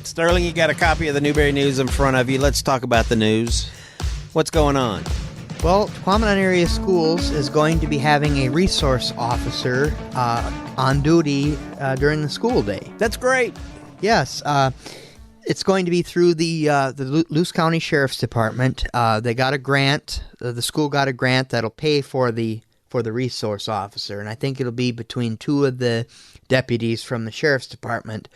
Sterling, you got a copy of the Newberry News in front of you. Let's talk about the news. What's going on? Well, Tahquamenon Area Schools is going to be having a resource officer on duty during the school day. That's great. Yes, it's going to be through the Luce County Sheriff's Department. They got a grant. The school got a grant that'll pay for the resource officer, and I think it'll be between two of the deputies from the Sheriff's Department.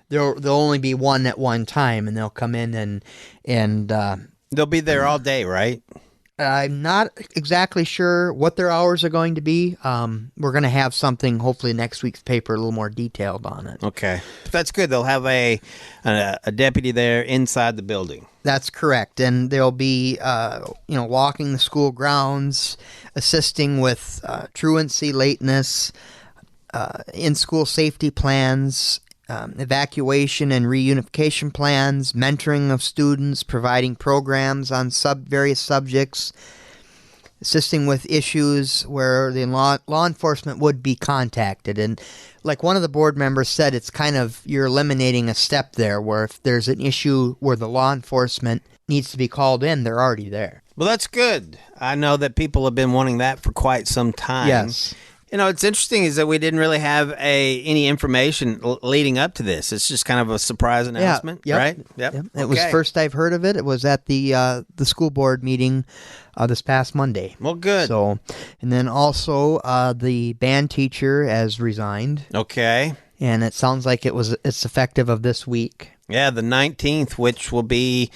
There'll only be one at one time, and they'll come in and they'll be there all day, right? I'm not exactly sure what their hours are going to be. We're going to have something, hopefully next week's paper, a little more detailed on it. Okay. That's good. They'll have a deputy there inside the building. That's correct. And they'll be, walking the school grounds, assisting with truancy, lateness, in-school safety plans, evacuation and reunification plans, mentoring of students, providing programs on various subjects, assisting with issues where the law enforcement would be contacted. And like one of the board members said, it's kind of, you're eliminating a step there where if there's an issue where the law enforcement needs to be called in, they're already there. Well, that's good. I know that people have been wanting that for quite some time. Yes. You know, what's interesting is that we didn't really have any information leading up to this. It's just kind of a surprise announcement, right? Yep. It was first I've heard of it. It was at the school board meeting this past Monday. Well, good. So, and then also the band teacher has resigned. Okay. And it sounds like it's effective of this week. Yeah, the 19th, which will be,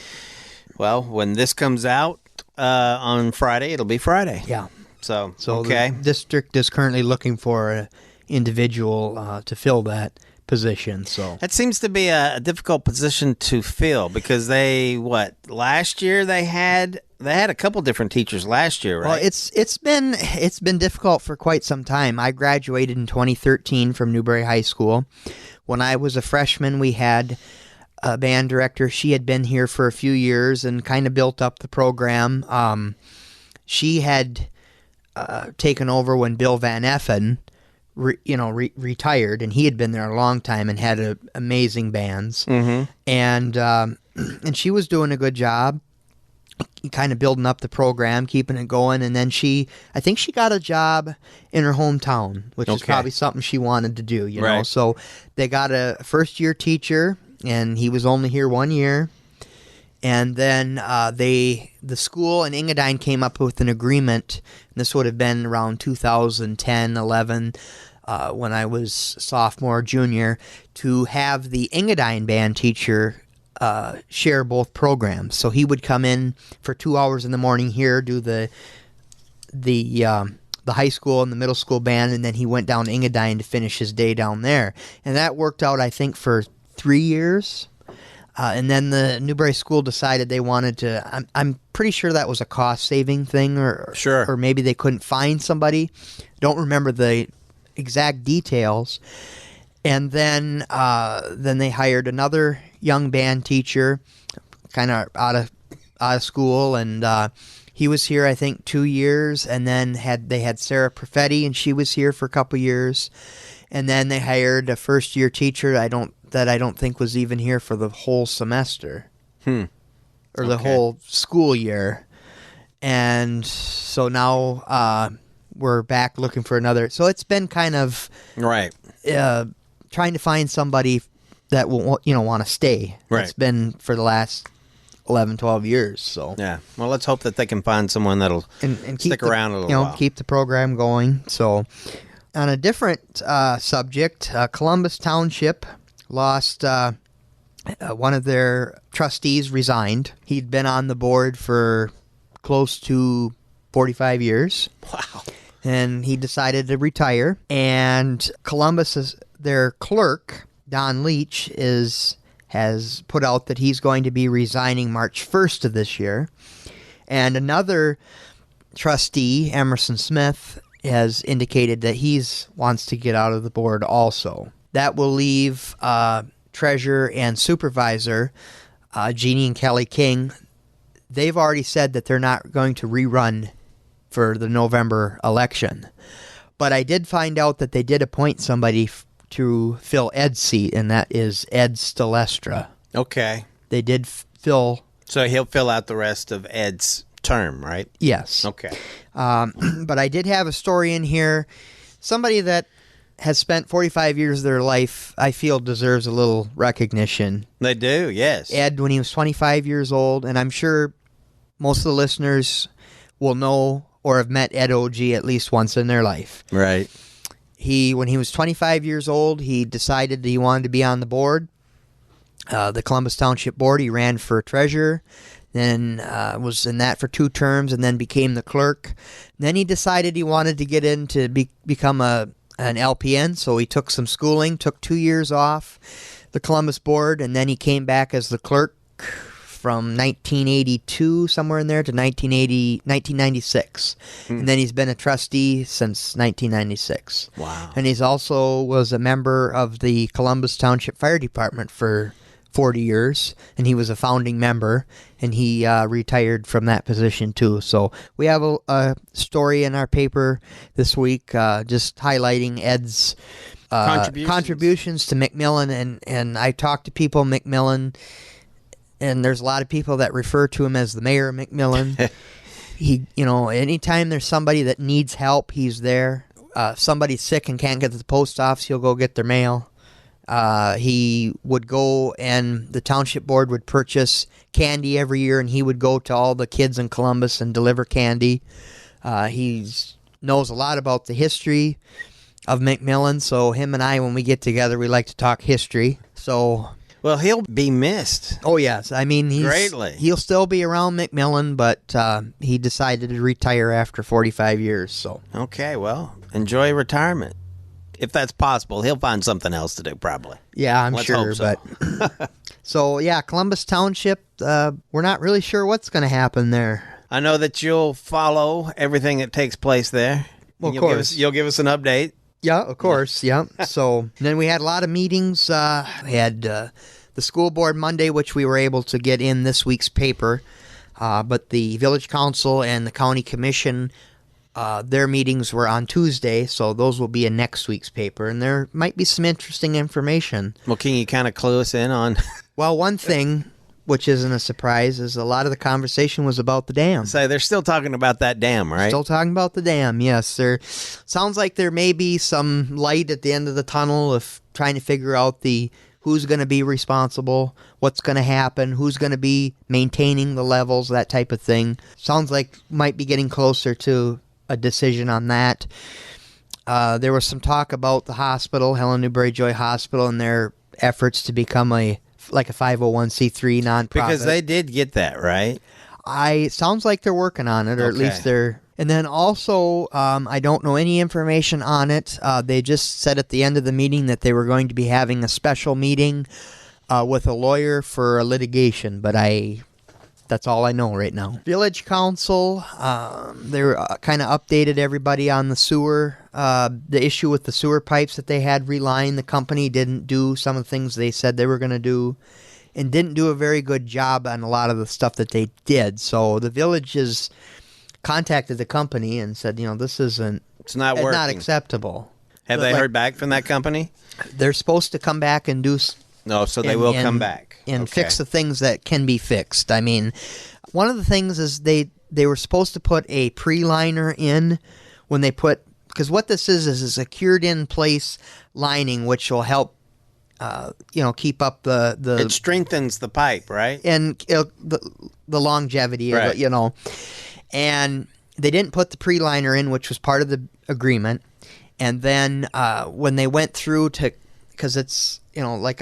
well, when this comes out on Friday, it'll be Friday. Yeah. So okay. The district is currently looking for an individual to fill that position. So that seems to be a difficult position to fill because last year they had a couple different teachers last year, right? Well, it's been difficult for quite some time. I graduated in 2013 from Newberry High School. When I was a freshman, we had a band director. She had been here for a few years and kind of built up the program. She had taken over when Bill Van Effen, retired, and he had been there a long time and had amazing bands. Mm-hmm. And she was doing a good job, kind of building up the program, keeping it going. And then I think she got a job in her hometown, which is probably something she wanted to do, you know. So they got a first-year teacher, and he was only here 1 year. And then the school in Engadine came up with an agreement, and this would have been around 2010, 11, when I was sophomore, junior, to have the Engadine band teacher share both programs. So he would come in for 2 hours in the morning here, do the high school and the middle school band, and then he went down to Engadine to finish his day down there. And that worked out, I think, for 3 years. And then the Newberry School decided they wanted to. I'm pretty sure that was a cost-saving thing, or maybe they couldn't find somebody. Don't remember the exact details. And then they hired another young band teacher, kind of out of school, and he was here I think 2 years. And then they had Sarah Perfetti, and she was here for a couple years. And then they hired a first-year teacher. I don't think was even here for the whole semester. Or the whole school year. And so now we're back looking for another. So it's been kind of trying to find somebody that will want to stay. Right. It's been for the last 11, 12 years. So yeah. Well, let's hope that they can find someone that'll stick around a little while. Keep the program going. So on a different subject, Columbus Township lost one of their trustees, resigned. He'd been on the board for close to 45 years. Wow. And he decided to retire. And Columbus, their clerk, Don Leach, has put out that he's going to be resigning March 1st of this year. And another trustee, Emerson Smith, has indicated that he wants to get out of the board also. That will leave treasurer and supervisor, Jeannie and Kelly King. They've already said that they're not going to rerun for the November election. But I did find out that they did appoint somebody to fill Ed's seat, and that is Ed Stelestra. Okay. They did fill. So he'll fill out the rest of Ed's term, right? Yes. Okay. But I did have a story in here. Somebody that has spent 45 years of their life, I feel, deserves a little recognition. They do, yes. Ed, when he was 25 years old, and I'm sure most of the listeners will know or have met Ed Auge at least once in their life. Right. When he was 25 years old, he decided that he wanted to be on the board, the Columbus Township Board. He ran for treasurer, then was in that for 2 terms, and then became the clerk. And then he decided he wanted to get into become an LPN, so he took some schooling, took 2 years off the Columbus Board, and then he came back as the clerk from 1982, somewhere in there, to 1996. And then he's been a trustee since 1996. Wow. And he's also was a member of the Columbus Township Fire Department for 40 years, and he was a founding member, and he retired from that position too. So we have a story in our paper this week just highlighting Ed's contributions to McMillan, and I talked to people McMillan, and there's a lot of people that refer to him as the mayor of McMillan. He, anytime there's somebody that needs help, he's there. If somebody's sick and can't get to the post office, he'll go get their mail. He would go, and the township board would purchase candy every year, and he would go to all the kids in Columbus and deliver candy. He knows a lot about the history of McMillan, so him and I, when we get together, we like to talk history. So, well, he'll be missed. Oh yes, I mean greatly. He'll still be around McMillan, but he decided to retire after 45 years. So okay, well, enjoy retirement. If that's possible, he'll find something else to do, probably. Yeah, I'm Let's sure. hope so. But so yeah, Columbus Township. We're not really sure what's going to happen there. I know that you'll follow everything that takes place there. Well, of course, you'll give us an update. Yeah, of course. Yeah. So then we had a lot of meetings. We had the school board Monday, which we were able to get in this week's paper. But the village council and the county commission, their meetings were on Tuesday, so those will be in next week's paper. And there might be some interesting information. Well, can you kind of clue us in on? Well, one thing, which isn't a surprise, is a lot of the conversation was about the dam. So they're still talking about that dam, right? Still talking about the dam, yes. There sounds like there may be some light at the end of the tunnel of trying to figure out who's going to be responsible, what's going to happen, who's going to be maintaining the levels, that type of thing. Sounds like might be getting closer to a decision on that. There was some talk about the hospital, Helen Newberry Joy Hospital, and their efforts to become a 501c3 nonprofit. Because they did get that, right? Sounds like they're working on it, or at least they're. And then also, I don't know any information on it. They just said at the end of the meeting that they were going to be having a special meeting with a lawyer for a litigation, but that's all I know right now. Village Council, they kind of updated everybody on the sewer, the issue with the sewer pipes that they had relined. The company didn't do some of the things they said they were going to do, and didn't do a very good job on a lot of the stuff that they did. So the village has contacted the company and said, this isn't, it's not working. Not acceptable. Have they heard back from that company? They're supposed to come back and do. No, so they will come back and fix the things that can be fixed. I mean, one of the things is they were supposed to put a pre-liner in when they put, because what this is a cured in place lining, which will help keep up the it strengthens the pipe, right? And the longevity right. of it, and they didn't put the pre-liner in, which was part of the agreement. And then when they went through to, because it's like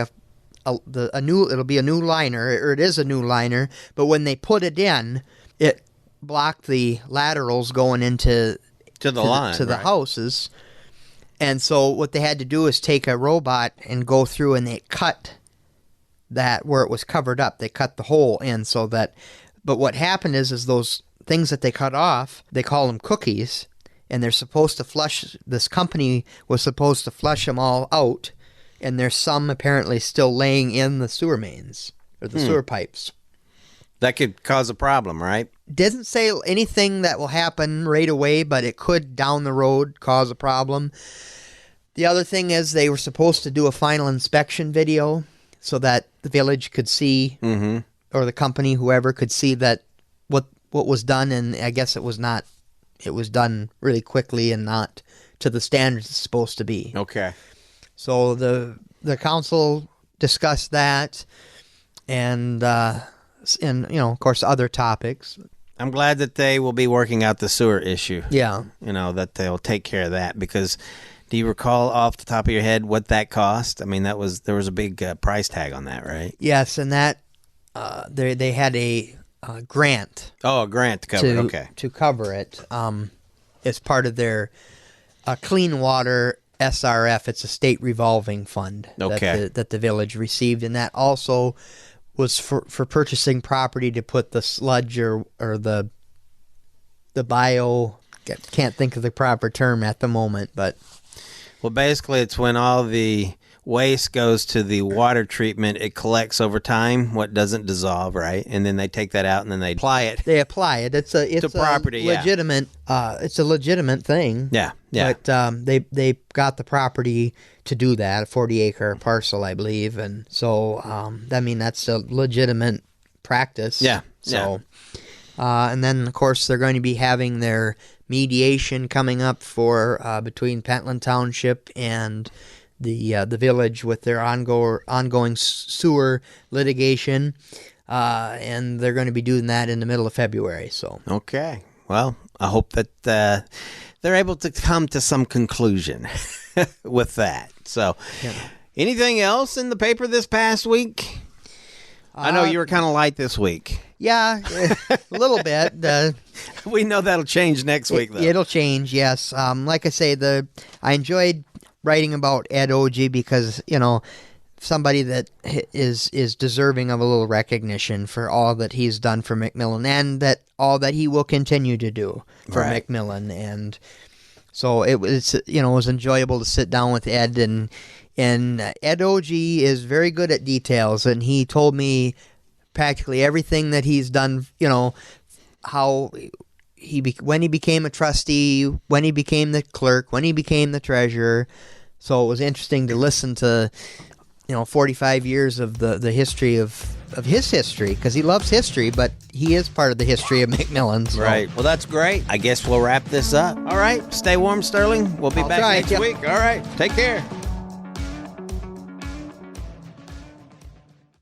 it'll be a new liner, or it is a new liner, but when they put it in, it blocked the laterals going into the houses. And so what they had to do is take a robot and go through, and they cut that where it was covered up. They cut the hole in so that, but what happened is those things that they cut off, they call them cookies, and they're supposed to flush, this company was supposed to flush them all out, and there's some apparently still laying in the sewer mains, or the sewer pipes. That could cause a problem, right? Doesn't say anything that will happen right away, but it could down the road cause a problem. The other thing is they were supposed to do a final inspection video. so that the village could see, or the company, whoever, could see that what was done, and I guess it was done really quickly and not to the standards it's supposed to be. Okay. So the council discussed that, and of course other topics. I'm glad that they will be working out the sewer issue. Yeah. That they'll take care of that, because do you recall off the top of your head what that cost? I mean, there was a big price tag on that, right? Yes, and that they had a grant. Oh, a grant to cover it. Okay. To cover it as part of their Clean Water SRF. It's a state revolving fund that the village received, and that also was for purchasing property to put the sludge or the bio. Can't think of the proper term at the moment, but well, basically, it's when all the waste goes to the water treatment, it collects over time what doesn't dissolve, right? And then they take that out and then they apply it. They apply it. It's a property, legitimate. It's a legitimate thing. Yeah, yeah. But they got the property to do that, a 40-acre parcel, I believe, and so that's a legitimate practice. Yeah. So, and then of course they're going to be having their mediation coming up for between Pentland Township and the village with their ongoing sewer litigation, and they're going to be doing that in the middle of February. So okay, well, I hope that they're able to come to some conclusion with that. So, anything else in the paper this past week? I know you were kind of light this week. Yeah, a little bit. We know that'll change next week, though. It'll change, yes. Like I say, I enjoyed writing about Ed Auge because, somebody that is deserving of a little recognition for all that he's done for McMillan, and that all that he will continue to do for McMillan. And so it was enjoyable to sit down with Ed, and Ed Auge is very good at details, and he told me practically everything that he's done, how when he became a trustee, when he became the clerk, when he became the treasurer. So it was interesting to listen to 45 years of the history of his history, because he loves history, but he is part of the history of McMillan. So. Right. Well, that's great. I guess we'll wrap this up. All right. Stay warm, Sterling. We'll be back next week. All right. Take care.